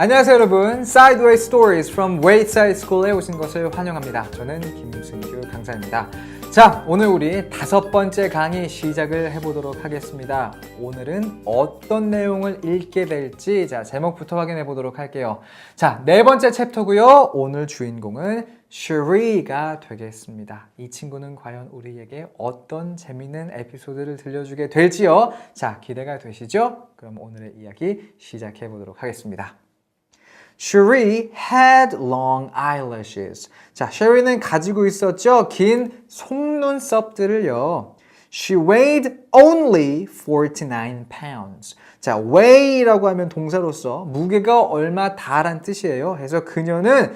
안녕하세요 여러분. Sideway Stories from Wayside School에 오신 것을 환영합니다. 저는 김승규 강사입니다. 자, 오늘 우리 5번째 강의 시작을 해보도록 하겠습니다. 오늘은 어떤 내용을 읽게 될지 제목부터 확인해 보도록 할게요. 자, 4번째 챕터고요. 오늘 주인공은 Cherie가 되겠습니다. 이 친구는 과연 우리에게 어떤 재미있는 에피소드를 들려주게 될지요? 자, 기대가 되시죠? 그럼 오늘의 이야기 시작해 보도록 하겠습니다. Cherie had long eyelashes. 자, Cherie는 가지고 있었죠? 긴 속눈썹들을요. She weighed only 49 pounds. 자, weigh라고 하면 동사로서 무게가 얼마 다란 뜻이에요. 그래서 그녀는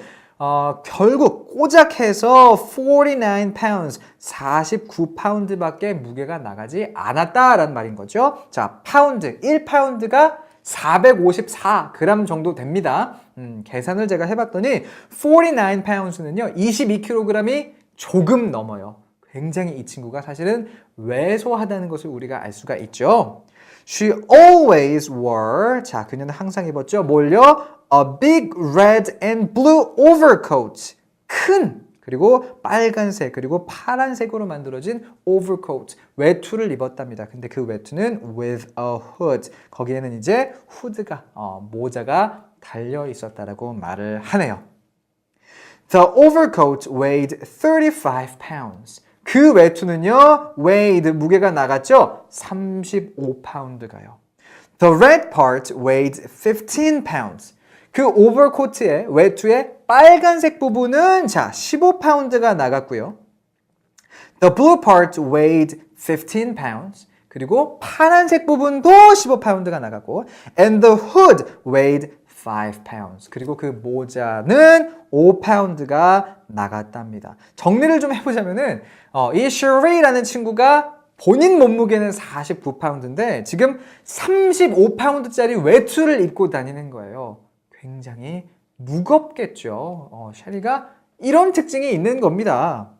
결국 꼬작해서 49 pounds, 49파운드밖에 무게가 나가지 않았다라는 말인 거죠. 자, 파운드, 1파운드가 454g 정도 됩니다. 계산을 제가 해봤더니 49 pounds는요 22kg이 조금 넘어요. 굉장히 이 친구가 사실은 왜소하다는 것을 우리가 알 수가 있죠. She always wore, 자, 그녀는 항상 입었죠. 뭘요? A big red and blue overcoat. 큰, 그리고 빨간색, 그리고 파란색으로 만들어진 overcoat, 외투를 입었답니다. 근데 그 외투는 with a hood. 거기에는 이제 후드가, 모자가 달려 있었다라고 말을 하네요. The overcoat weighed 35 pounds. 그 외투는요, weighed, 무게가 나갔죠? 35파운드가요. The red part weighed 15 pounds. 그 오버코트의 외투의 빨간색 부분은 자 15파운드가 나갔고요. The blue part weighed 15 pounds. 그리고 파란색 부분도 15파운드가 나갔고 And the hood weighed 5 pounds. 그리고 그 모자는 5파운드가 나갔답니다. 정리를 좀 해보자면은 이 Cherie라는 친구가 본인 몸무게는 49파운드인데 지금 35파운드짜리 외투를 입고 다니는 거예요. 굉장히 무겁겠죠. 셰리가 이런 특징이 있는 겁니다.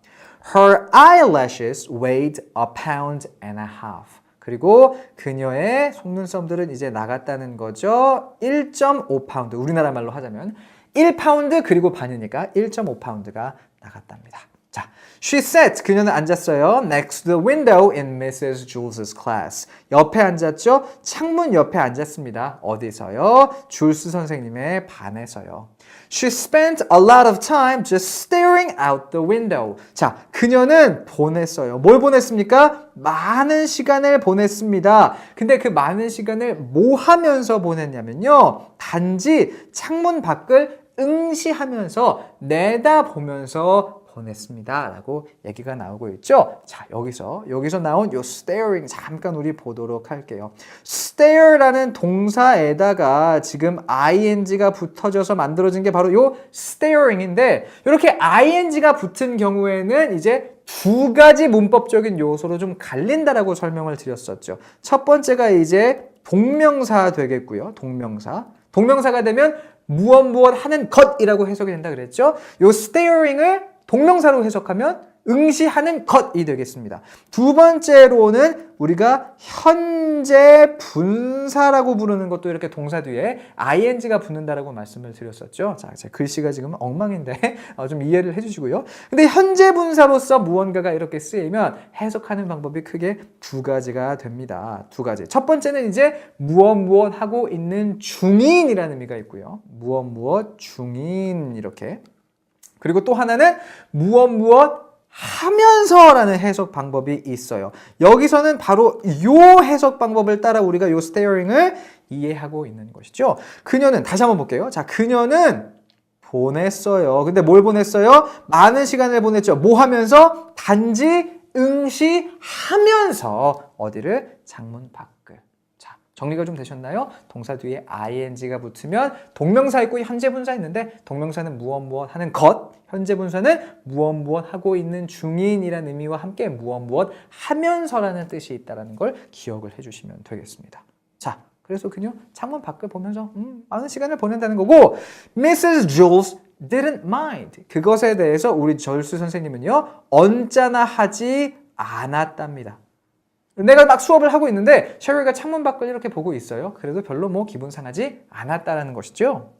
Her eyelashes weighed a pound and a half. 그리고 그녀의 속눈썹들은 이제 나갔다는 거죠. 1.5파운드. 우리나라 말로 하자면 1파운드 그리고 반이니까 1.5파운드가 나갔답니다. 자, she sat, 그녀는 앉았어요. Next to the window in Mrs. Jules's class. 옆에 앉았죠? 창문 옆에 앉았습니다. 어디서요? 줄스 선생님의 반에서요. She spent a lot of time just staring out the window. 자, 그녀는 보냈어요. 뭘 보냈습니까? 많은 시간을 보냈습니다. 근데 그 많은 시간을 뭐 하면서 보냈냐면요. 단지 창문 밖을 응시하면서 내다보면서 보냈습니다. 라고 얘기가 나오고 있죠. 자, 여기서 나온 요 staring 잠깐 우리 보도록 할게요. stare라는 동사에다가 지금 ing가 붙어져서 만들어진 게 바로 요 staring인데 이렇게 ing가 붙은 경우에는 이제 두 가지 문법적인 요소로 좀 갈린다라고 설명을 드렸었죠. 첫 번째가 이제 동명사 되겠고요. 동명사가 되면 무엇 하는 것이라고 해석이 된다 그랬죠. 요 staring을 동명사로 해석하면 응시하는 것이 되겠습니다. 두 번째로는 우리가 현재 분사라고 부르는 것도 이렇게 동사 뒤에 ing가 붙는다라고 말씀을 드렸었죠. 자, 제 글씨가 지금 엉망인데 좀 이해를 해주시고요. 근데 현재 분사로서 무언가가 이렇게 쓰이면 해석하는 방법이 크게 두 가지가 됩니다. 두 가지. 첫 번째는 이제 무엇 하고 있는 중인이라는 의미가 있고요. 무엇 중인 이렇게. 그리고 또 하나는 무엇 하면서라는 해석 방법이 있어요. 여기서는 바로 요 해석 방법을 따라 우리가 요 staring을 이해하고 있는 것이죠. 그녀는 다시 한번 볼게요. 자, 그녀는 보냈어요. 근데 뭘 보냈어요? 많은 시간을 보냈죠. 뭐 하면서? 단지 응시하면서 어디를? 창문 밖을. 정리가 좀 되셨나요? 동사 뒤에 ing가 붙으면 동명사 있고 현재 분사 있는데 동명사는 무엇 하는 것, 현재 분사는 무엇 하고 있는 중인이라는 의미와 함께 무엇 하면서라는 뜻이 있다는 걸 기억을 해주시면 되겠습니다. 자, 그래서 그녀 창문 밖을 보면서 많은 시간을 보낸다는 거고 Mrs. Jules didn't mind. 그것에 대해서 우리 절수 선생님은요 언짢아 하지 않았답니다. 내가 막 수업을 하고 있는데 셰리가 창문 밖을 이렇게 보고 있어요. 그래도 별로 뭐 기분 상하지 않았다라는 것이죠.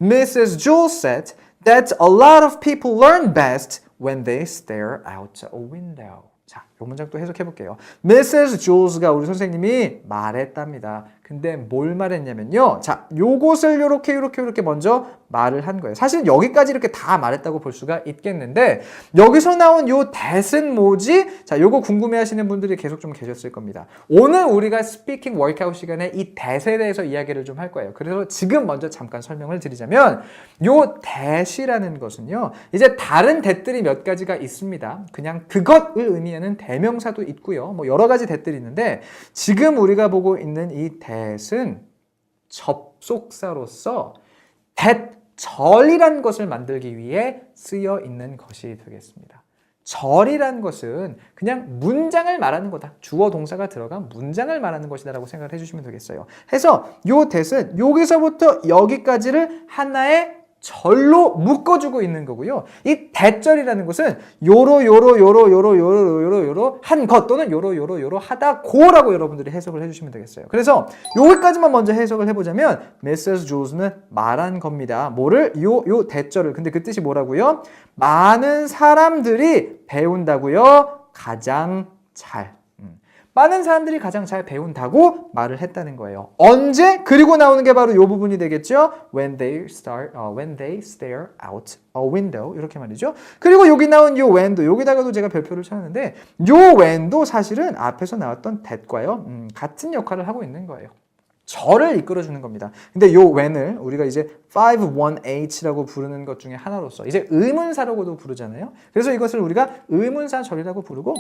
Mrs. Jules said that a lot of people learn best when they stare out a window. 자, 이 문장 또 해석해 볼게요. Mrs. Jules가 우리 선생님이 말했답니다. 근데 뭘 말했냐면요. 자, 요것을 요렇게 먼저 말을 한 거예요. 사실 여기까지 이렇게 다 말했다고 볼 수가 있겠는데 여기서 나온 요 that은 뭐지? 자, 요거 궁금해 하시는 분들이 계속 좀 계셨을 겁니다. 오늘 우리가 스피킹 워크아웃 시간에 이 that에 대해서 이야기를 좀 할 거예요. 그래서 지금 먼저 잠깐 설명을 드리자면 요 that이라는 것은요. 이제 다른 that들이 몇 가지가 있습니다. 그냥 그것을 의미하는 대명사도 있고요. 뭐 여러 가지 that들이 있는데 지금 우리가 보고 있는 이 that은 접속사로서 절이란 것을 만들기 위해 쓰여 있는 것이 되겠습니다. 절이란 것은 그냥 문장을 말하는 거다. 주어 동사가 들어간 문장을 말하는 것이다라고 생각을 해주시면 되겠어요. 해서 요 that은 여기서부터 여기까지를 하나의 절로 묶어주고 있는 거고요. 이 that절이라는 것은 요로 한 것 또는 요로 하다고라고 여러분들이 해석을 해주시면 되겠어요. 그래서 여기까지만 먼저 해석을 해보자면 Mrs. Jules는 말한 겁니다. 뭐를? 요 that절을. 근데 그 뜻이 뭐라고요? 많은 사람들이 배운다고요. 가장 잘. 많은 사람들이 가장 잘 배운다고 말을 했다는 거예요. 언제? 그리고 나오는 게 바로 이 부분이 되겠죠. When they stare out a window 이렇게 말이죠. 그리고 여기 나온 이 when도 여기다가도 제가 별표를 쳤는데 이 when도 사실은 앞에서 나왔던 that과요 같은 역할을 하고 있는 거예요. 절을 이끌어주는 겁니다. 근데 요 when을 우리가 이제 5-1-H라고 부르는 것 중에 하나로서 이제 의문사라고도 부르잖아요. 그래서 이것을 우리가 의문사절이라고 부르고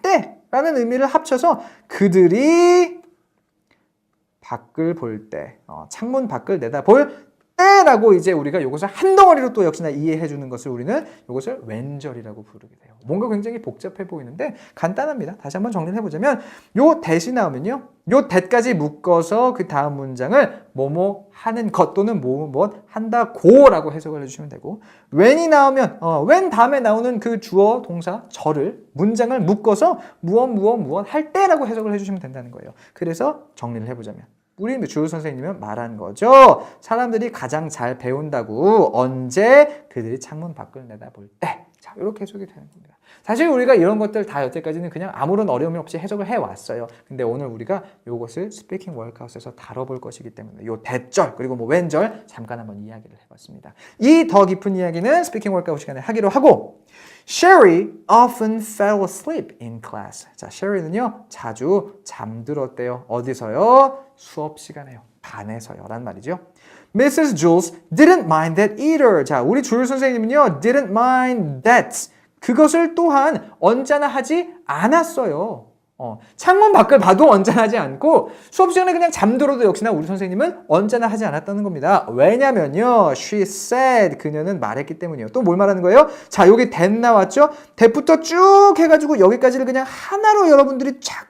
때라는 의미를 합쳐서 그들이 밖을 볼 때, 창문 밖을 내다볼 때라고 이제 우리가 이것을 한 덩어리로 또 역시나 이해해 주는 것을 우리는 이것을 웬절이라고 부르게 돼요. 뭔가 굉장히 복잡해 보이는데 간단합니다. 다시 한번 정리를 해보자면 요 that이 나오면요. 요 that까지 묶어서 그 다음 문장을 뭐뭐 하는 것 또는 뭐뭐 한다고라고 해석을 해주시면 되고 when이 나오면 when 다음에 나오는 그 주어 동사 절을 문장을 묶어서 무엇 할 때라고 해석을 해주시면 된다는 거예요. 그래서 정리를 해보자면 우리 주요 선생님은 말한 거죠. 사람들이 가장 잘 배운다고 언제 그들이 창문 밖을 내다볼 때. 자, 이렇게 해석이 되는 겁니다. 사실 우리가 이런 것들 다 여태까지는 그냥 아무런 어려움이 없이 해석을 해왔어요. 근데 오늘 우리가 이것을 스피킹 워크아웃에서 다뤄볼 것이기 때문에 요 that절 그리고 뭐 when절 잠깐 한번 이야기를 해봤습니다. 이 더 깊은 이야기는 스피킹 워크아웃 시간에 하기로 하고 Sherry often fell asleep in class. 자, Sherry는요 자주 잠들었대요. 어디서요? 수업 시간에요. 반에서요. 란 말이죠. Mrs. Jules didn't mind that either. 자, 우리 주율 선생님은요 didn't mind that. 그것을 또한 언짢아 하지 않았어요. 창문 밖을 봐도 언짢아하지 않고 수업 시간에 그냥 잠들어도 역시나 우리 선생님은 언짢아 하지 않았다는 겁니다. 왜냐면요. She said 그녀는 말했기 때문이에요. 또 뭘 말하는 거예요? 자, 여기 that 나왔죠? that부터 쭉 해가지고 여기까지를 그냥 하나로 여러분들이 쫙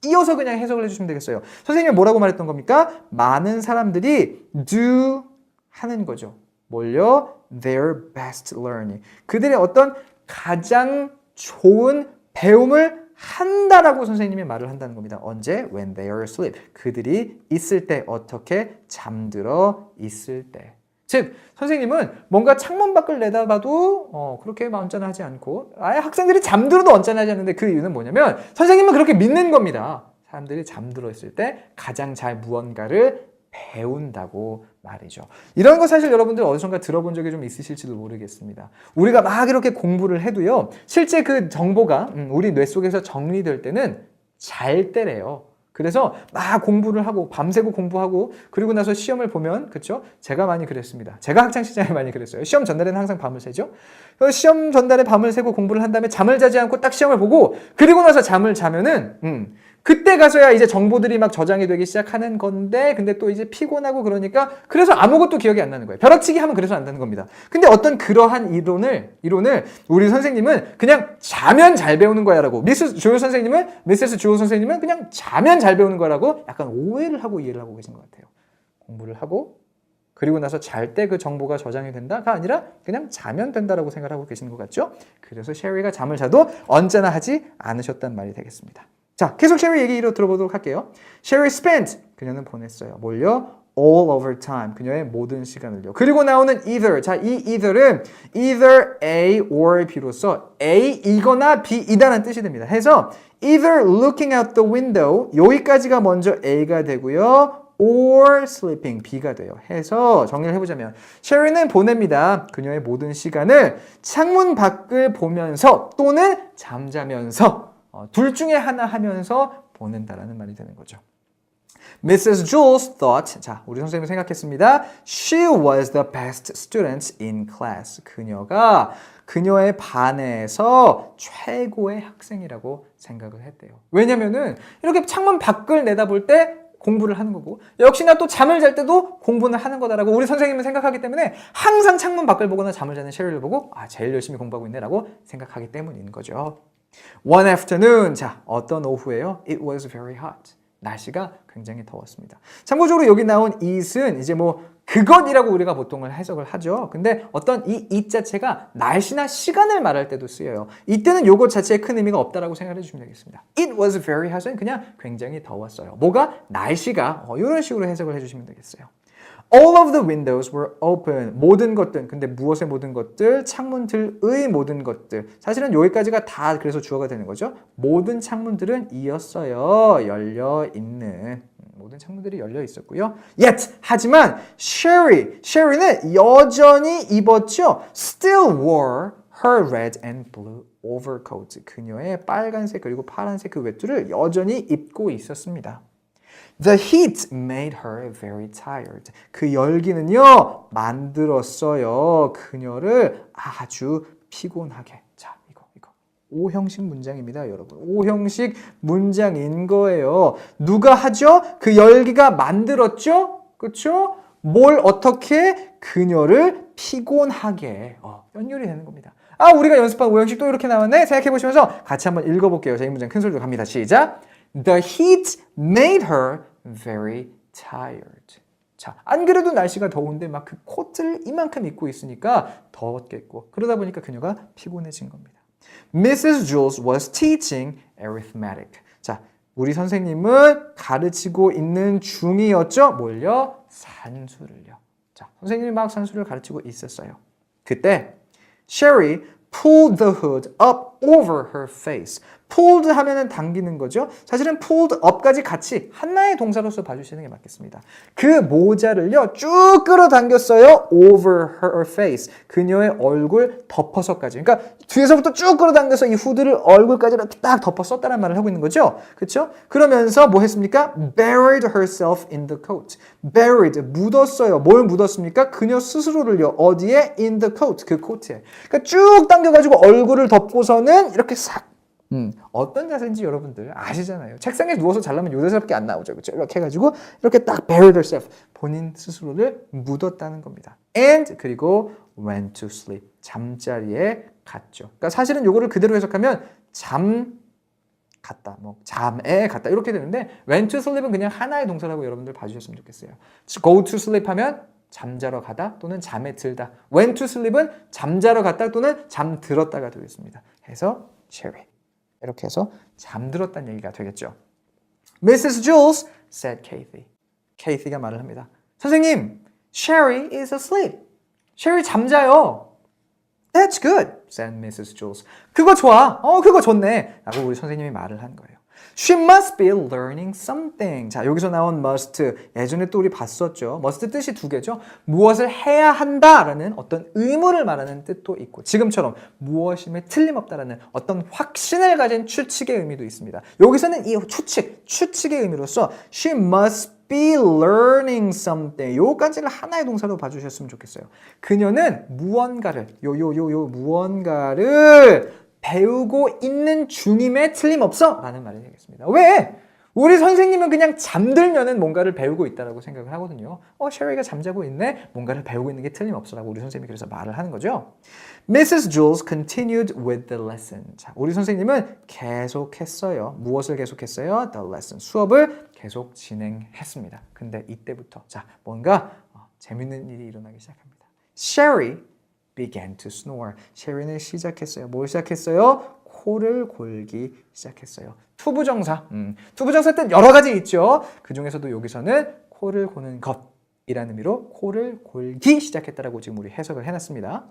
이어서 그냥 해석을 해주시면 되겠어요. 선생님이 뭐라고 말했던 겁니까? 많은 사람들이 do 하는 거죠. 뭘요? Their best learning. 그들의 어떤 가장 좋은 배움을 한다라고 선생님이 말을 한다는 겁니다. 언제? When they are asleep. 그들이 있을 때, 어떻게? 잠들어 있을 때. 즉, 선생님은 뭔가 창문 밖을 내다봐도 그렇게 언짢아하지 않고 아예 학생들이 잠들어도 언짢아하지 않는데 그 이유는 뭐냐면 선생님은 그렇게 믿는 겁니다. 사람들이 잠들어 있을 때 가장 잘 무언가를 배운다고 말이죠. 이런 거 사실 여러분들 어디선가 들어본 적이 좀 있으실지도 모르겠습니다. 우리가 막 이렇게 공부를 해도요. 실제 그 정보가 우리 뇌 속에서 정리될 때는 잘 때래요. 그래서 막 공부를 하고 밤새고 공부하고 그리고 나서 시험을 보면 그렇죠? 제가 많이 그랬습니다. 제가 학창시절에 많이 그랬어요. 시험 전날에는 항상 밤을 새죠. 시험 전날에 밤을 새고 공부를 한 다음에 잠을 자지 않고 딱 시험을 보고 그리고 나서 잠을 자면은 그때 가서야 이제 정보들이 막 저장이 되기 시작하는 건데 근데 또 이제 피곤하고 그러니까 그래서 아무것도 기억이 안 나는 거예요. 벼락치기 하면 그래서 안 나는 겁니다. 근데 어떤 그러한 이론을 우리 선생님은 그냥 자면 잘 배우는 거야 라고 미세스 주호 선생님은 그냥 자면 잘 배우는 거라고 약간 오해를 하고 이해를 하고 계신 것 같아요. 공부를 하고 그리고 나서 잘 때 그 정보가 저장이 된다가 아니라 그냥 자면 된다라고 생각을 하고 계시는 것 같죠? 그래서 셰리가 잠을 자도 언제나 하지 않으셨단 말이 되겠습니다. 자, 계속 셰리 얘기로 들어보도록 할게요. Sherry spent, 그녀는 보냈어요. 뭘요? all of her time. 그녀의 모든 시간을요. 그리고 나오는 either. 자, 이 either은 either A or B로서 A이거나 B이다라는 뜻이 됩니다. 해서 either looking out the window 여기까지가 먼저 A가 되고요. or sleeping B가 돼요. 해서 정리를 해보자면 셰리는 보냅니다. 그녀의 모든 시간을 창문 밖을 보면서 또는 잠자면서 둘 중에 하나 하면서 보낸다라는 말이 되는 거죠. Mrs. Jules thought, 자, 우리 선생님이 생각했습니다. She was the best student in class. 그녀가 그녀의 반에서 최고의 학생이라고 생각을 했대요. 왜냐면은 이렇게 창문 밖을 내다볼 때 공부를 하는 거고 역시나 또 잠을 잘 때도 공부는 하는 거다라고 우리 선생님은 생각하기 때문에 항상 창문 밖을 보거나 잠을 자는 셰리를 보고 제일 열심히 공부하고 있네라고 생각하기 때문인 거죠. One afternoon, 자, 어떤 오후에요? It was very hot. 날씨가 굉장히 더웠습니다. 참고적으로 여기 나온 it은 이제 뭐 그것이라고 우리가 보통을 해석을 하죠. 근데 어떤 이 it 자체가 날씨나 시간을 말할 때도 쓰여요. 이때는 요것 자체에 큰 의미가 없다라고 생각해 주시면 되겠습니다. It was very hot은 그냥 굉장히 더웠어요. 뭐가? 날씨가 이런 식으로 해석을 해주시면 되겠어요. All of the windows were open. 모든 것들. 근데 무엇의 모든 것들? 창문들의 모든 것들. 사실은 여기까지가 다 그래서 주어가 되는 거죠. 모든 창문들은 이었어요. 열려 있는. 모든 창문들이 열려 있었고요. Yet, 하지만 Sherry는 여전히 입었죠. Still wore her red and blue overcoat. 그녀의 빨간색 그리고 파란색 그 외투를 여전히 입고 있었습니다. The heat made her very tired. 그 열기는요, 만들었어요. 그녀를 아주 피곤하게. 자, 이거. O형식 문장입니다, 여러분. O형식 문장인 거예요. 누가 하죠? 그 열기가 만들었죠? 그렇죠? 뭘 어떻게? 그녀를 피곤하게. 연결이 되는 겁니다. 우리가 연습한 O형식 또 이렇게 나왔네? 생각해 보시면서 같이 한번 읽어볼게요. 자, 이 문장 큰 소리로 갑니다. 시작. The heat made her very tired. 자, 안 그래도 날씨가 더운데 막 그 코트를 이만큼 입고 있으니까 더웠겠고 그러다 보니까 그녀가 피곤해진 겁니다. Mrs. Jules was teaching arithmetic. 자, 우리 선생님은 가르치고 있는 중이었죠? 뭘요? 산수를요. 자, 선생님이 막 산수를 가르치고 있었어요. 그때 Sherry pulled the hood up over her face. pulled 하면은 당기는 거죠. 사실은 pulled up까지 같이 하나의 동사로서 봐주시는 게 맞겠습니다. 그 모자를요 쭉 끌어당겼어요. over her face. 그녀의 얼굴 덮어서까지. 그러니까 뒤에서부터 쭉 끌어당겨서 이 후드를 얼굴까지 이렇게 딱 덮어 썼다는 말을 하고 있는 거죠. 그렇죠? 그러면서 뭐 했습니까? buried herself in the coat. buried, 묻었어요. 뭘 묻었습니까? 그녀 스스로를요. 어디에? in the coat. 그 코트에. 그러니까 쭉 당겨가지고 얼굴을 덮고서는 이렇게 싹 어떤 자세인지 여러분들 아시잖아요. 책상에 누워서 잘라면 요 자세밖에 안 나오죠. 그렇죠? 이렇게 해가지고 이렇게 딱 buried herself. 본인 스스로를 묻었다는 겁니다. And 그리고 went to sleep. 잠자리에 갔죠. 그러니까 사실은 요거를 그대로 해석하면 잠 갔다, 뭐 잠에 갔다 이렇게 되는데 went to sleep은 그냥 하나의 동사라고 여러분들 봐주셨으면 좋겠어요. go to sleep 하면 잠자러 가다 또는 잠에 들다. went to sleep은 잠자러 갔다 또는 잠들었다가 되겠습니다. 해서 Sherry. 이렇게 해서 잠들었다는 얘기가 되겠죠. Mrs. Jules said Kathy. Kathy가 말을 합니다. 선생님, Sherry is asleep. Sherry 잠자요. That's good, said Mrs. Jules. 그거 좋아. 그거 좋네. 라고 우리 선생님이 말을 한 거예요. She must be learning something. 자, 여기서 나온 must. 예전에 또 우리 봤었죠. must 뜻이 두 개죠. 무엇을 해야 한다라는 어떤 의무를 말하는 뜻도 있고 지금처럼 무엇임에 틀림없다라는 어떤 확신을 가진 추측의 의미도 있습니다. 여기서는 이 추측의 의미로서 she must be learning something. 요까지를 하나의 동사로 봐주셨으면 좋겠어요. 그녀는 무언가를 배우고 있는 중임에 틀림없어 라는 말이 되겠습니다. 왜? 우리 선생님은 그냥 잠들면은 뭔가를 배우고 있다라고 생각을 하거든요. 셰리가 잠자고 있네? 뭔가를 배우고 있는 게 틀림없어라고 우리 선생님이 그래서 말을 하는 거죠. Mrs. Jules continued with the lesson. 자, 우리 선생님은 계속했어요. 무엇을 계속했어요? The lesson. 수업을 계속 진행했습니다. 근데 이때부터 자, 뭔가 재밌는 일이 일어나기 시작합니다. Sherry began to snore. 셰리는 시작했어요. 뭘 시작했어요? 코를 골기 시작했어요. 투부정사. 투부정사 뜻 여러 가지 있죠. 그 중에서도 여기서는 코를 고는 것. 이라는 의미로 코를 골기 시작했다라고 지금 우리 해석을 해놨습니다.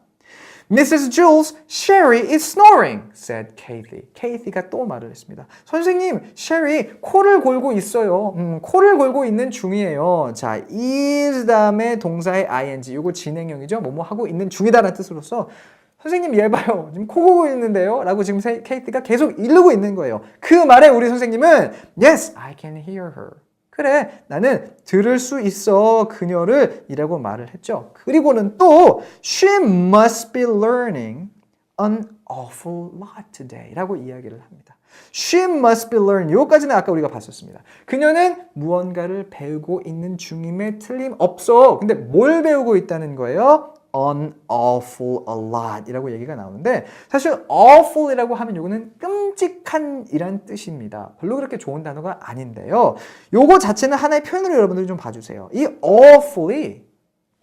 Mrs. Jules, Sherry is snoring, said Kathy. Kathy가 또 말을 했습니다. 선생님, Sherry 코를 골고 있어요. 코를 골고 있는 중이에요. 자, is 다음에 동사의 ing, 이거 진행형이죠. 뭐뭐 하고 있는 중이다라는 뜻으로서 선생님 얘 봐요. 지금 코 골고 있는데요. 라고 지금 케이티가 계속 이르고 있는 거예요. 그 말에 우리 선생님은 Yes, I can hear her. 그래, 나는 들을 수 있어. 그녀를 이라고 말을 했죠. 그리고는 또 She must be learning an awful lot today 라고 이야기를 합니다. She must be learning. 요까지는 아까 우리가 봤었습니다. 그녀는 무언가를 배우고 있는 중임에 틀림없어. 근데 뭘 배우고 있다는 거예요? An awful a lot 이라고 얘기가 나오는데 사실 awful 이라고 하면 요거는 끔찍한 이란 뜻입니다. 별로 그렇게 좋은 단어가 아닌데요. 요거 자체는 하나의 표현으로 여러분들이 좀 봐주세요. 이 awfully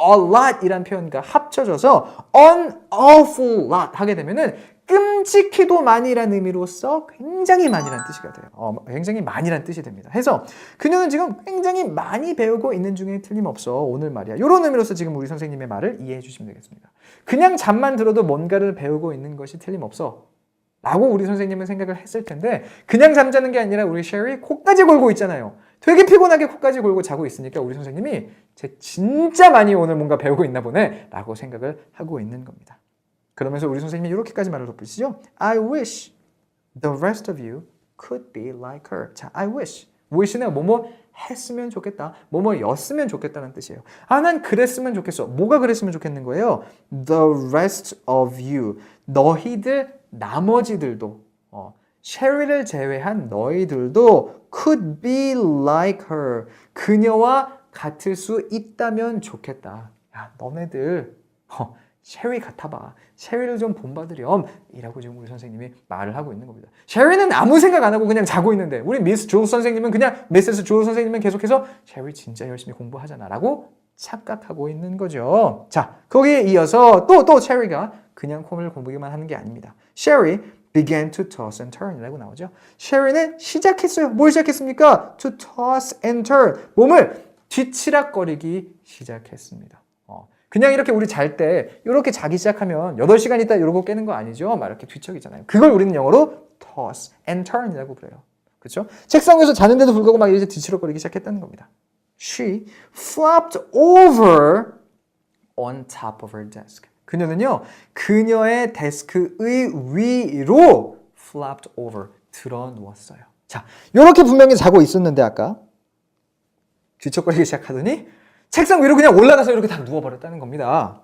a lot 이란 표현과 합쳐져서 an awful lot 하게 되면은 끔찍히도 많이라는 의미로서 굉장히 많이라는 뜻이 돼요. 굉장히 많이라는 뜻이 됩니다. 해서 그녀는 지금 굉장히 많이 배우고 있는 중에 틀림없어. 오늘 말이야. 이런 의미로서 지금 우리 선생님의 말을 이해해 주시면 되겠습니다. 그냥 잠만 들어도 뭔가를 배우고 있는 것이 틀림없어. 라고 우리 선생님은 생각을 했을 텐데 그냥 잠자는 게 아니라 우리 셰리 코까지 골고 있잖아요. 되게 피곤하게 코까지 골고 자고 있으니까 우리 선생님이 진짜 많이 오늘 뭔가 배우고 있나 보네 라고 생각을 하고 있는 겁니다. 그러면서 우리 선생님이 이렇게까지 말을 덧붙이죠. I wish the rest of you could be like her. 자, I wish. wish는 뭐뭐 했으면 좋겠다. 뭐뭐였으면 좋겠다는 뜻이에요. 아, 난 그랬으면 좋겠어. 뭐가 그랬으면 좋겠는 거예요? The rest of you. 너희들, 나머지들도. 셰리를 제외한 너희들도 could be like her. 그녀와 같을 수 있다면 좋겠다. 야, 너네들 셰리 같아봐. 셰리를 좀 본받으렴. 이라고 지금 우리 선생님이 말을 하고 있는 겁니다. 셰리는 아무 생각 안 하고 그냥 자고 있는데 우리 미스 조 선생님은 그냥 미세스 조 선생님은 계속해서 셰리 진짜 열심히 공부하잖아 라고 착각하고 있는 거죠. 자, 거기에 이어서 또 셰리가 그냥 콤을 공부기만 하는 게 아닙니다. Sherry began to toss and turn 이라고 나오죠. 셰리는 시작했어요. 뭘 시작했습니까? To toss and turn. 몸을 뒤치락거리기 시작했습니다. 그냥 이렇게 우리 잘 때 이렇게 자기 시작하면 8시간 있다 이러고 깨는 거 아니죠? 막 이렇게 뒤척이잖아요. 그걸 우리는 영어로 toss and turn이라고 그래요. 그렇죠? 책상 위에서 자는데도 불구하고 막 이제 뒤치락거리기 시작했다는 겁니다. She flopped over on top of her desk. 그녀는요, 그녀의 데스크의 위로 flopped over, 들어 누웠어요. 자, 이렇게 분명히 자고 있었는데 아까 뒤척거리기 시작하더니 책상 위로 그냥 올라가서 이렇게 다 누워버렸다는 겁니다.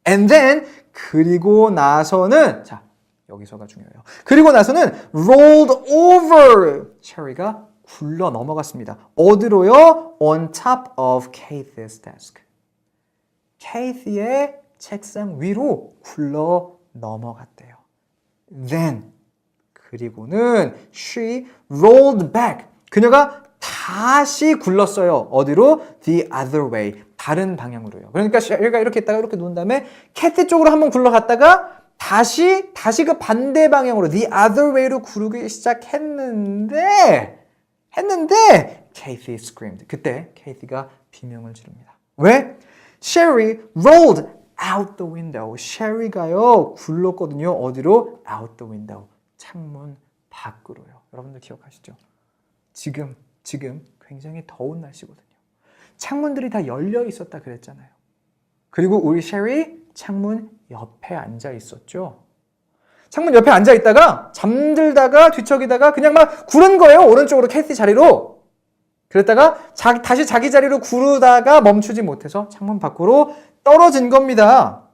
And then, 그리고 나서는, 자, 여기서가 중요해요. 그리고 나서는 rolled over. 셰리가 굴러 넘어갔습니다. 어디로요? On top of Kathy's desk. 케이티의 책상 위로 굴러 넘어갔대요. Then, 그리고는 she rolled back. 그녀가 다시 굴렀어요. 어디로? The other way. 다른 방향으로요. 그러니까 셰리가 이렇게 했다가 이렇게 누운 다음에 캐티 쪽으로 한번 굴러갔다가 다시 그 반대 방향으로 the other way로 구르기 시작했는데 Kathy screamed. 그때 케이티가 비명을 지릅니다. 왜? Sherry rolled out the window. 셰리가요 굴렀거든요. 어디로? Out the window. 창문 밖으로요. 여러분들 기억하시죠? 지금 굉장히 더운 날씨거든요. 창문들이 다 열려 있었다 그랬잖아요. 그리고 우리 셰리 창문 옆에 앉아 있었죠. 창문 옆에 앉아 있다가 잠들다가 뒤척이다가 그냥 막 구른 거예요. 오른쪽으로 캐티 자리로. 그랬다가 다시 자기 자리로 구르다가 멈추지 못해서 창문 밖으로 떨어진 겁니다.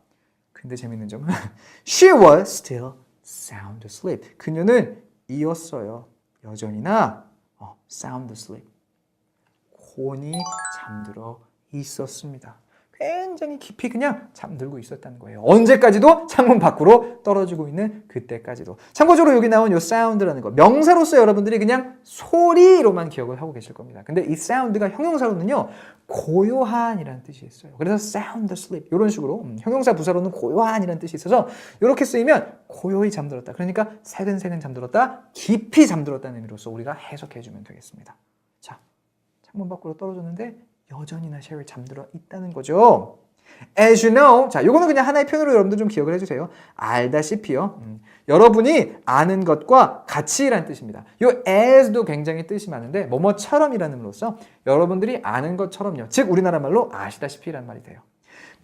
근데 재밌는 점은 She was still sound asleep. 그녀는 이었어요. 여전히나 sound asleep. 곤히 잠들어 있었습니다. 굉장히 깊이 그냥 잠들고 있었다는 거예요. 언제까지도 창문 밖으로 떨어지고 있는 그때까지도. 참고적으로 여기 나온 이 사운드라는 거 명사로서 여러분들이 그냥 소리로만 기억을 하고 계실 겁니다. 근데 이 사운드가 형용사로는요 고요한이라는 뜻이 있어요. 그래서 sound asleep 이런 식으로 형용사 부사로는 고요한이라는 뜻이 있어서 이렇게 쓰이면 고요히 잠들었다. 그러니까 새근새근 잠들었다, 깊이 잠들었다는 의미로서 우리가 해석해 주면 되겠습니다. 자, 창문 밖으로 떨어졌는데 여전히나 셰리 잠들어 있다는 거죠. As you know, 자, 요거는 그냥 하나의 표현으로 여러분들 좀 기억을 해주세요. 알다시피요. 여러분이 아는 것과 같이라는 뜻입니다. 요 as도 굉장히 뜻이 많은데 뭐뭐처럼이라는 의미로서 여러분들이 아는 것처럼요. 즉 우리나라 말로 아시다시피라는 말이 돼요.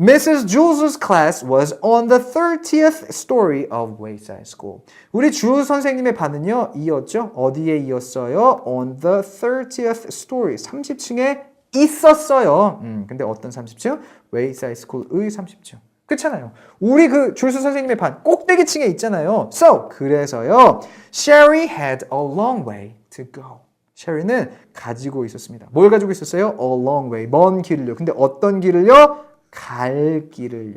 Mrs. Jules's class was on the 30th story of Wayside School. 우리 주 선생님의 반은요, 이었죠? 어디에 이었어요? On the 30th story. 30층에 있었어요. 근데 어떤 30층? Wayside School의 30층. 그렇잖아요. 우리 그 줄수 선생님의 반 꼭대기층에 있잖아요. So, 그래서요. Sherry had a long way to go. 셰리는 가지고 있었습니다. 뭘 가지고 있었어요? A long way. 먼 길을요. 근데 어떤 길을요? 갈 길을요.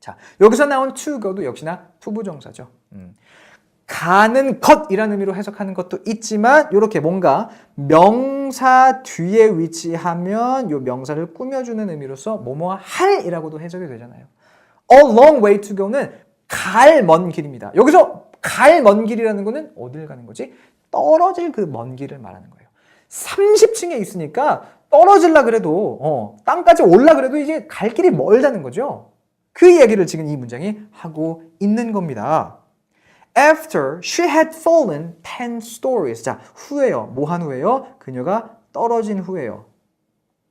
자, 여기서 나온 to go도 역시나 투부정사죠. 가는 것이라는 의미로 해석하는 것도 있지만 이렇게 뭔가 명사 뒤에 위치하면 이 명사를 꾸며주는 의미로서 뭐뭐 할이라고도 해석이 되잖아요. A long way to go는 갈 먼 길입니다. 여기서 갈 먼 길이라는 거는 어딜 가는 거지? 떨어질 그 먼 길을 말하는 거예요. 30층에 있으니까 떨어질라 그래도 땅까지 올라 그래도 이제 갈 길이 멀다는 거죠. 그 이야기를 지금 이 문장이 하고 있는 겁니다. After she had fallen 10 stories. 자, 후에요. 뭐 한 후에요? 그녀가 떨어진 후에요.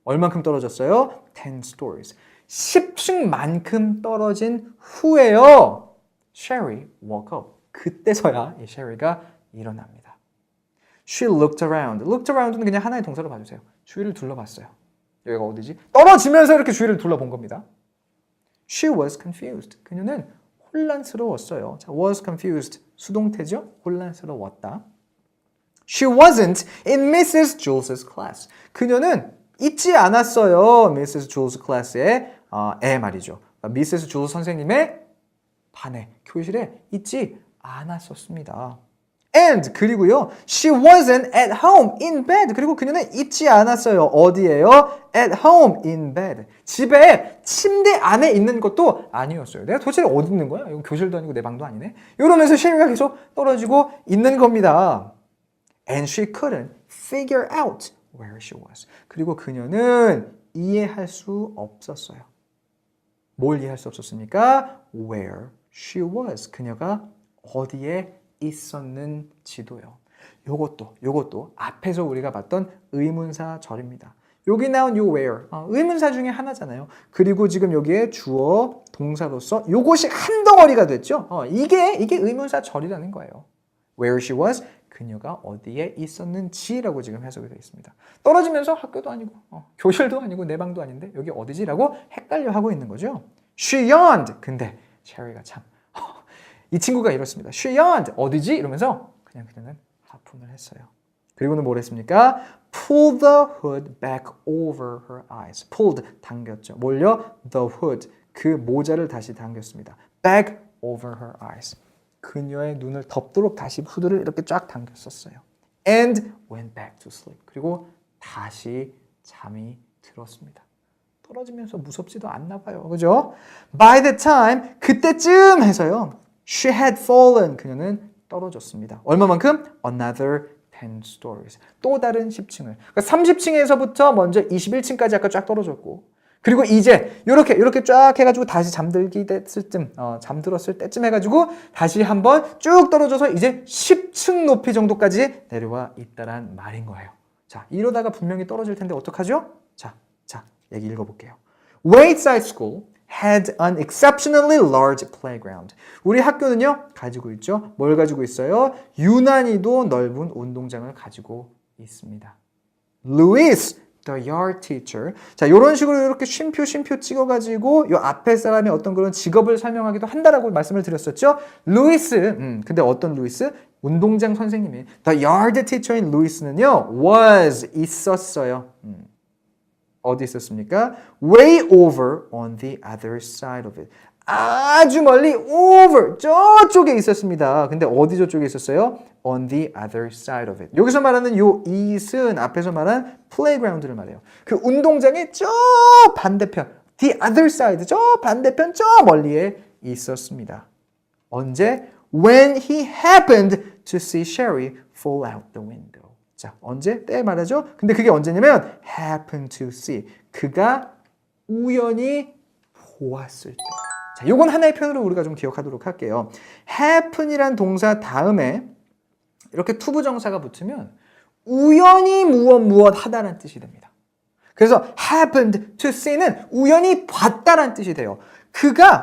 얼만큼 떨어졌어요? 10 stories. 10층만큼 떨어진 후에요. Sherry woke up. 그때서야 이 Sherry가 일어납니다. She looked around. Looked around는 그냥 하나의 동사로 봐주세요. 주위를 둘러봤어요. 여기가 어디지? 떨어지면서 이렇게 주위를 둘러본 겁니다. She was confused. 그녀는 혼란스러웠어요. 자, was confused. 수동태죠? 혼란스러웠다. She wasn't in Mrs. Jules's class. 그녀는 있지 않았어요. Mrs. Jules class에 말이죠. Mrs. Jules 선생님의 반에, 교실에 있지 않았었습니다. And 그리고요, she wasn't at home in bed. 그리고 그녀는 있지 않았어요. 어디에요? At home in bed. 집에 침대 안에 있는 것도 아니었어요. 내가 도대체 어디 있는 거야? 이거 교실도 아니고 내 방도 아니네. 이러면서 셰리가 계속 떨어지고 있는 겁니다. And she couldn't figure out where she was. 그리고 그녀는 이해할 수 없었어요. 뭘 이해할 수 없었습니까? Where she was. 그녀가 어디에 있었는지도요. 요것도 앞에서 우리가 봤던 의문사 절입니다. 여기 나온 요 where, 의문사 중에 하나잖아요. 그리고 지금 여기에 주어, 동사로서 요것이 한 덩어리가 됐죠. 이게 의문사 절이라는 거예요. Where she was, 그녀가 어디에 있었는지라고 지금 해석이 되어 있습니다. 떨어지면서 학교도 아니고, 교실도 아니고, 내 방도 아닌데 여기 어디지라고 헷갈려 하고 있는 거죠. She yawned. 근데 셰리가 참 이 친구가 이렇습니다. She yawned. 어디지? 이러면서 그녀는 하품을 했어요. 그리고는 뭘 했습니까? Pull the hood back over her eyes. Pulled, 당겼죠. 뭘요? The hood, 그 모자를 다시 당겼습니다. Back over her eyes. 그녀의 눈을 덮도록 다시 후드를 이렇게 쫙 당겼었어요. And went back to sleep. 그리고 다시 잠이 들었습니다. 떨어지면서 무섭지도 않나 봐요. 그죠? By the time, 그때쯤 해서요. She had fallen. 그녀는 떨어졌습니다. 얼마만큼? Another 10 stories. 또 다른 10층을. 그러니까 30층에서부터 먼저 21층까지 아까 쫙 떨어졌고, 그리고 이제 이렇게 쫙 해가지고 다시 잠들었을 때쯤 해가지고 다시 한번 쭉 떨어져서 이제 10층 높이 정도까지 내려와 있다란 말인 거예요. 자, 이러다가 분명히 떨어질 텐데 어떡하죠? 자, 얘기 읽어볼게요. Wayside School had an exceptionally large playground. 우리 학교는요, 가지고 있죠. 뭘 가지고 있어요? 유난히도 넓은 운동장을 가지고 있습니다. Louis, the yard teacher. 자, 이런 식으로 이렇게 쉼표 찍어가지고 이 앞에 사람의 어떤 그런 직업을 설명하기도 한다라고 말씀을 드렸었죠. 루이스, 근데 어떤 루이스? 운동장 선생님이. The yard teacher인 루이스는요, was, 있었어요. 어디 있었습니까? Way over on the other side of it. 아주 멀리 over, 저쪽에 있었습니다. 근데 어디 저쪽에 있었어요? On the other side of it. 여기서 말하는 요 it은 앞에서 말한 playground를 말해요. 그 운동장의 저 반대편, the other side, 저 반대편, 저 멀리에 있었습니다. 언제? When he happened to see Sherry fall out the window. 자, 언제? 때 말하죠. 근데 그게 언제냐면 happen to see. 그가 우연히 보았을 때. 자, 요건 하나의 표현으로 우리가 좀 기억하도록 할게요. happen이란 동사 다음에 이렇게 투부정사가 붙으면 우연히 무엇 하다라는 뜻이 됩니다. 그래서 happened to see는 우연히 봤다라는 뜻이 돼요.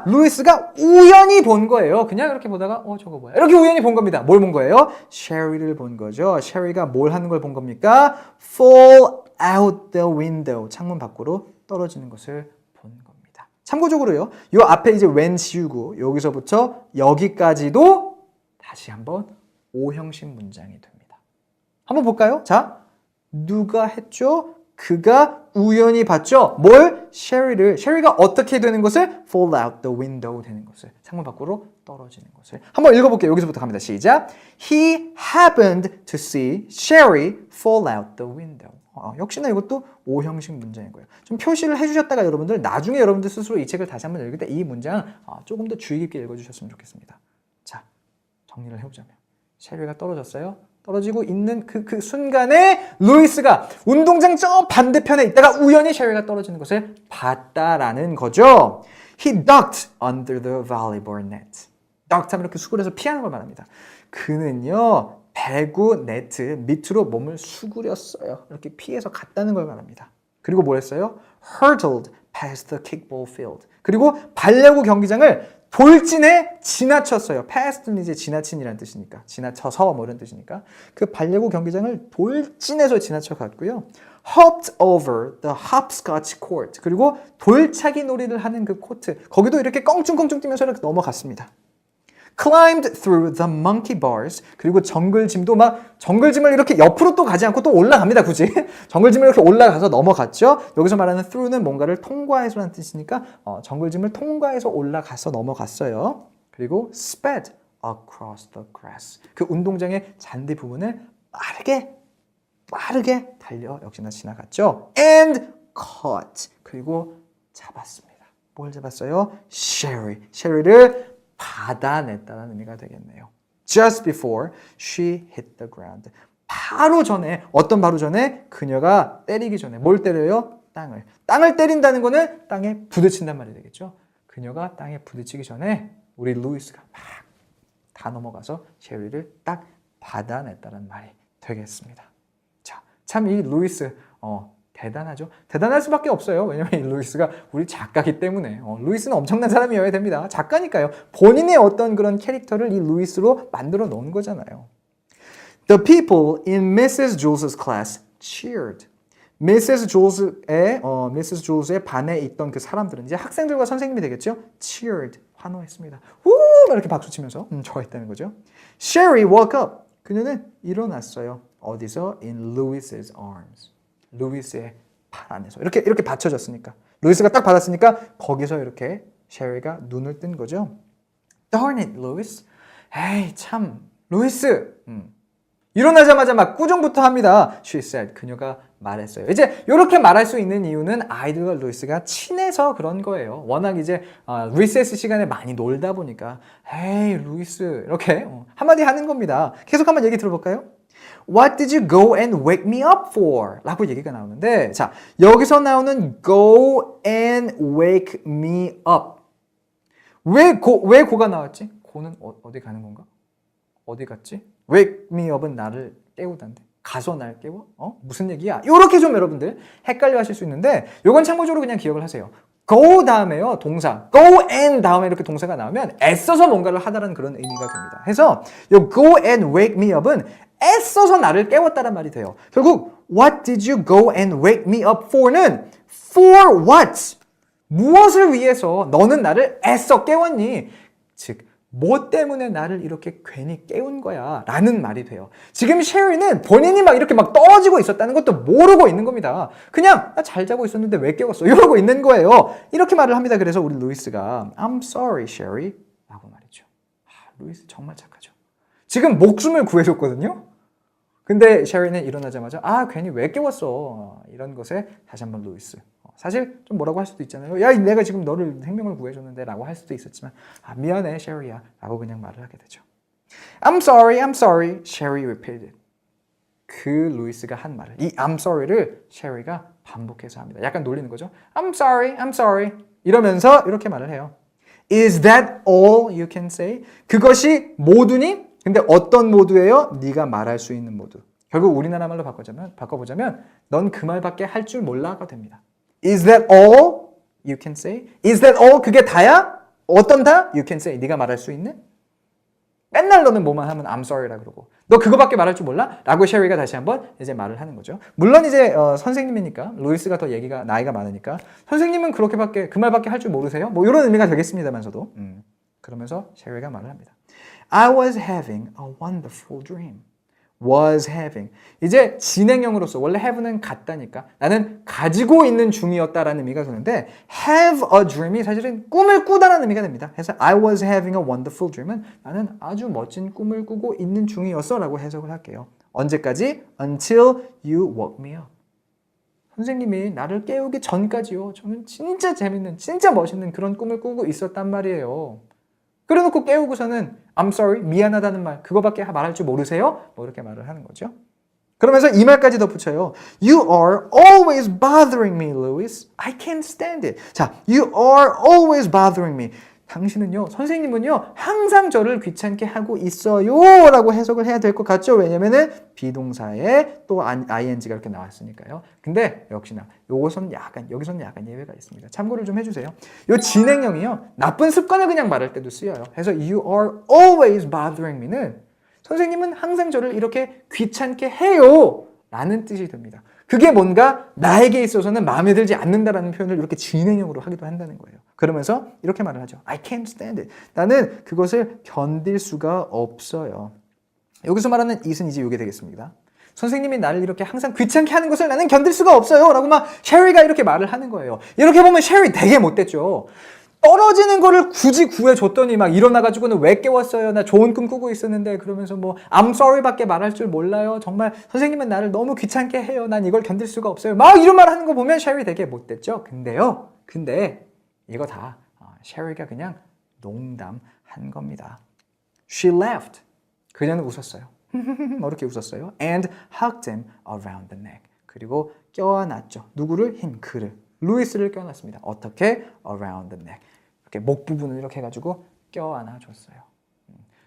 루이스가 우연히 본 거예요. 그냥 이렇게 보다가 저거 뭐야? 이렇게 우연히 본 겁니다. 뭘 본 거예요? 셰리를 본 거죠. 셰리가 뭘 하는 걸 본 겁니까? fall out the window. 창문 밖으로 떨어지는 것을 본 겁니다. 참고적으로요. 요 앞에 이제 when 지우고 여기서부터 여기까지도 다시 한번 오형식 문장이 됩니다. 한번 볼까요? 자, 누가 했죠? 그가 우연히 봤죠? 뭘? 셰리가 어떻게 되는 것을? fall out the window 되는 것을. 창문 밖으로 떨어지는 것을. 한번 읽어볼게요. 여기서부터 갑니다. 시작. He happened to see Sherry fall out the window. 역시나 이것도 오형식 문장인 거예요. 좀 표시를 해주셨다가 여러분들 나중에 여러분들 스스로 이 책을 다시 한번 읽을 때 이 문장 조금 더 주의 깊게 읽어주셨으면 좋겠습니다. 자, 정리를 해보자면 셰리가 떨어졌어요. 떨어지고 있는 그 순간에 루이스가 운동장 저 반대편에 있다가 우연히 셰리가 떨어지는 것을 봤다라는 거죠. He ducked under the volleyball net. ducked 하면 이렇게 수그려서 피하는 걸 말합니다. 그는요, 배구 네트 밑으로 몸을 수그렸어요. 이렇게 피해서 갔다는 걸 말합니다. 그리고 뭘 했어요? hurtled past the kickball field. 그리고 발야구 경기장을 돌진해 지나쳤어요. past는 이제 지나친이라는 뜻이니까. 지나쳐서 뭐 이런 뜻이니까. 그 발야구 경기장을 돌진해서 지나쳐 갔고요. hopped over the hopscotch court. 그리고 돌차기 놀이를 하는 그 코트. 거기도 이렇게 껑충껑충 뛰면서 이렇게 넘어갔습니다. climbed through the monkey bars. 그리고 정글짐을 이렇게 옆으로 또 가지 않고 또 올라갑니다, 굳이. 정글짐을 이렇게 올라가서 넘어갔죠. 여기서 말하는 through는 뭔가를 통과해서라는 뜻이니까 정글짐을 통과해서 올라가서 넘어갔어요. 그리고 sped across the grass. 그 운동장의 잔디 부분을 빠르게 달려 역시나 지나갔죠. and caught. 그리고 잡았습니다. 뭘 잡았어요? 셰리를 받아냈다는 의미가 되겠네요. Just before she hit the ground. 바로 전에 그녀가 때리기 전에 뭘 때려요? 땅을 때린다는 거는 땅에 부딪힌단 말이 되겠죠. 그녀가 땅에 부딪히기 전에 우리 루이스가 막 다 넘어가서 셰리를 딱 받아냈다는 말이 되겠습니다. 자, 참 이 루이스 대단하죠. 대단할 수밖에 없어요. 왜냐면 이 루이스가 우리 작가기 때문에. 루이스는 엄청난 사람이어야 됩니다. 작가니까요. 본인의 어떤 그런 캐릭터를 이 루이스로 만들어 놓은 거잖아요. The people in Mrs. Jules's class cheered. Mrs. Jules의 반에 있던 그 사람들은 이제 학생들과 선생님이 되겠죠. cheered. 환호했습니다. 우! 이렇게 박수 치면서 좋아했다는 거죠. Sherry woke up. 그녀는 일어났어요. 어디서? In Louis's arms. 루이스의 팔 안에서 이렇게 받쳐졌으니까 루이스가 딱 받았으니까 거기서 이렇게 셰리가 눈을 뜬 거죠. Darn it, Louis. 에이 참 루이스. 일어나자마자 막 꾸중부터 합니다. She said. 그녀가 말했어요. 이제 이렇게 말할 수 있는 이유는 아이들과 루이스가 친해서 그런 거예요. 워낙 이제 리세스 시간에 많이 놀다 보니까 에이 루이스 이렇게 한마디 하는 겁니다. 계속 한번 얘기 들어볼까요? What did you go and wake me up for? 라고 얘기가 나오는데 자 여기서 나오는 go and wake me up 왜 고가 나왔지? 고는 어디 가는 건가? 어디 갔지? wake me up은 나를 깨우단데 가서 날 깨워? 무슨 얘기야? 이렇게 좀 여러분들 헷갈려 하실 수 있는데 이건 참고적으로 그냥 기억을 하세요. go 다음에요 동사 go and 다음에 이렇게 동사가 나오면 애써서 뭔가를 하다라는 그런 의미가 됩니다. 해서 요 go and wake me up은 애써서 나를 깨웠다란 말이 돼요. 결국 what did you go and wake me up for는 for what? 무엇을 위해서 너는 나를 애써 깨웠니? 즉, 뭐 때문에 나를 이렇게 괜히 깨운 거야 라는 말이 돼요. 지금 셰리는 본인이 막 이렇게 막 떨어지고 있었다는 것도 모르고 있는 겁니다. 그냥 나 잘 자고 있었는데 왜 깨웠어? 이러고 있는 거예요. 이렇게 말을 합니다. 그래서 우리 루이스가 I'm sorry, Sherry 라고 말했죠. 루이스 정말 착하죠. 지금 목숨을 구해줬거든요. 근데 셰리는 일어나자마자 괜히 왜 깨웠어? 이런 것에 다시 한번 루이스. 사실 좀 뭐라고 할 수도 있잖아요. 야, 내가 지금 너를 생명을 구해줬는데 라고 할 수도 있었지만 미안해 셰리야 라고 그냥 말을 하게 되죠. I'm sorry, Sherry repeated. 그 루이스가 한 말을, 이 I'm sorry를 셰리가 반복해서 합니다. 약간 놀리는 거죠. I'm sorry, I'm sorry 이러면서 이렇게 말을 해요. Is that all you can say? 그것이 모두니? 근데 어떤 모두예요? 네가 말할 수 있는 모두. 결국 우리나라 말로 바꿔보자면 넌 그 말밖에 할 줄 몰라가 됩니다. Is that all you can say? Is that all? 그게 다야? 어떤 다? You can say. 네가 말할 수 있는? 맨날 너는 뭐만 하면 I'm sorry라 그러고 너 그거밖에 말할 줄 몰라? 라고 셰리가 다시 한번 이제 말을 하는 거죠. 물론 이제 선생님이니까 루이스가 더 나이가 많으니까 선생님은 그렇게밖에 그 말밖에 할 줄 모르세요? 뭐 이런 의미가 되겠습니다만서도 그러면서 셰리가 말을 합니다. I was having a wonderful dream. was having. 이제 진행형으로서 원래 have는 같다니까 나는 가지고 있는 중이었다라는 의미가 되는데 have a dream이 사실은 꿈을 꾸다라는 의미가 됩니다. 그래서 I was having a wonderful dream은 나는 아주 멋진 꿈을 꾸고 있는 중이었어 라고 해석을 할게요. 언제까지? Until you woke me up. 선생님이 나를 깨우기 전까지요. 저는 진짜 재밌는 진짜 멋있는 그런 꿈을 꾸고 있었단 말이에요. 그래놓고 깨우고서는 I'm sorry, 미안하다는 말 그거밖에 말할 줄 모르세요? 뭐 이렇게 말을 하는 거죠. 그러면서 이 말까지 덧붙여요. You are always bothering me, Louis. I can't stand it. 자, you are always bothering me. 당신은요, 선생님은요, 항상 저를 귀찮게 하고 있어요 라고 해석을 해야 될 것 같죠? 왜냐면은 비동사에 또 ing가 이렇게 나왔으니까요. 근데 역시나 여기서는 약간 예외가 있습니다. 참고를 좀 해주세요. 이 진행형이요, 나쁜 습관을 그냥 말할 때도 쓰여요. 그래서 you are always bothering me는 선생님은 항상 저를 이렇게 귀찮게 해요 라는 뜻이 됩니다. 그게 뭔가 나에게 있어서는 마음에 들지 않는다라는 표현을 이렇게 진행형으로 하기도 한다는 거예요. 그러면서 이렇게 말을 하죠. I can't stand it. 나는 그것을 견딜 수가 없어요. 여기서 말하는 it은 이제 이게 되겠습니다. 선생님이 나를 이렇게 항상 귀찮게 하는 것을 나는 견딜 수가 없어요. 라고 막 셰리가 이렇게 말을 하는 거예요. 이렇게 보면 셰리 되게 못됐죠. 떨어지는 거를 굳이 구해줬더니 막 일어나가지고는 왜 깨웠어요? 나 좋은 꿈 꾸고 있었는데 그러면서 뭐 I'm sorry 밖에 말할 줄 몰라요. 정말 선생님은 나를 너무 귀찮게 해요. 난 이걸 견딜 수가 없어요. 막 이런 말 하는 거 보면 셰리 되게 못됐죠. 근데 이거 다 셰리가 그냥 농담한 겁니다. She laughed. 그녀는 웃었어요. 이렇게 웃었어요. And hugged him around the neck. 그리고 껴안았죠. 누구를? 그를. 루이스를 껴안았습니다. 어떻게? Around the neck. 이렇게 목 부분을 이렇게 해가지고 껴안아줬어요.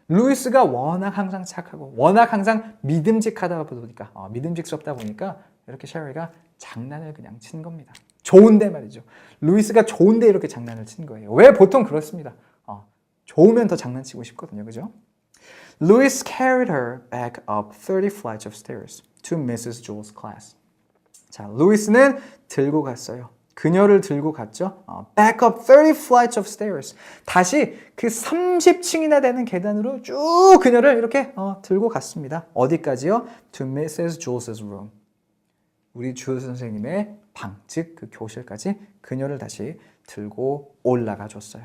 루이스가 워낙 항상 착하고 워낙 항상 믿음직하다 보니까 믿음직스럽다 보니까 이렇게 셰리가 장난을 그냥 친 겁니다. 좋은데 말이죠. 루이스가 좋은데 이렇게 장난을 친 거예요. 왜? 보통 그렇습니다. 좋으면 더 장난치고 싶거든요. 그죠? Louis carried her back up 30 flights of stairs to Mrs. Jules' class. 자, 루이스는 들고 갔어요. 그녀를 들고 갔죠. Back up 30 flights of stairs. 다시 그 30층이나 되는 계단으로 쭉 그녀를 이렇게 들고 갔습니다. 어디까지요? To Mrs. Jules's room. 우리 주 선생님의 방, 즉 그 교실까지 그녀를 다시 들고 올라가 줬어요.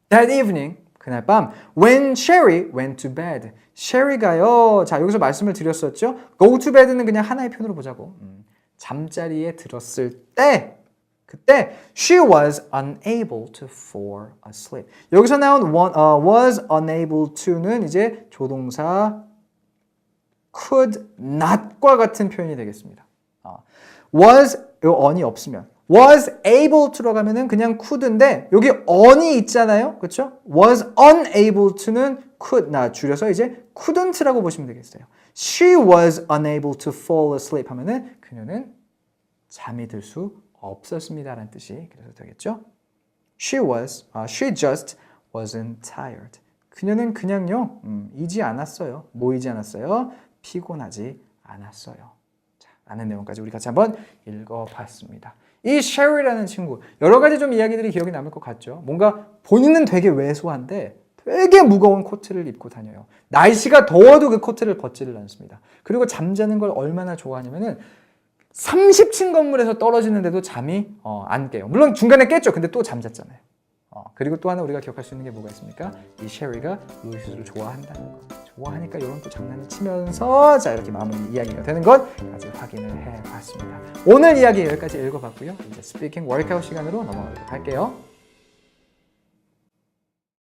That evening, 그날 밤, when Sherry went to bed. Sherry가요, 자 여기서 말씀을 드렸었죠. Go to bed는 그냥 하나의 표현으로 보자고. 잠자리에 들었을 때, 그때 she was unable to fall asleep. 여기서 나온 was unable to는 이제 조동사 could not과 같은 표현이 되겠습니다. was on이 없으면 was able to로 가면은 그냥 could인데 여기 on이 있잖아요. 그렇죠? was unable to는 could not 줄여서 이제 couldn't라고 보시면 되겠어요. She was unable to fall asleep 하면은 그녀는 잠이 들 수 없었습니다라는 뜻이 그래서 되겠죠. She just wasn't tired. 그녀는 그냥요, 이지 않았어요. 모이지 않았어요. 피곤하지 않았어요. 자, 라는 내용까지 우리 같이 한번 읽어봤습니다. 이 셰리라는 친구, 여러 가지 좀 이야기들이 기억에 남을 것 같죠. 뭔가 본인은 되게 왜소한데 되게 무거운 코트를 입고 다녀요. 날씨가 더워도 그 코트를 벗지를 않습니다. 그리고 잠자는 걸 얼마나 좋아하냐면은 30층 건물에서 떨어지는데도 잠이 안 깨요. 물론 중간에 깼죠. 근데 또 잠잤잖아요. 그리고 또 하나 우리가 기억할 수 있는 게 뭐가 있습니까? 이 셰리가 루이스를 좋아한다는 거. 좋아하니까 이런 또 장난을 치면서 자 이렇게 마무리 이야기가 되는 것까지 확인을 해봤습니다. 오늘 이야기 여기까지 읽어봤고요. 이제 스피킹 워크아웃 시간으로 넘어가도록 할게요.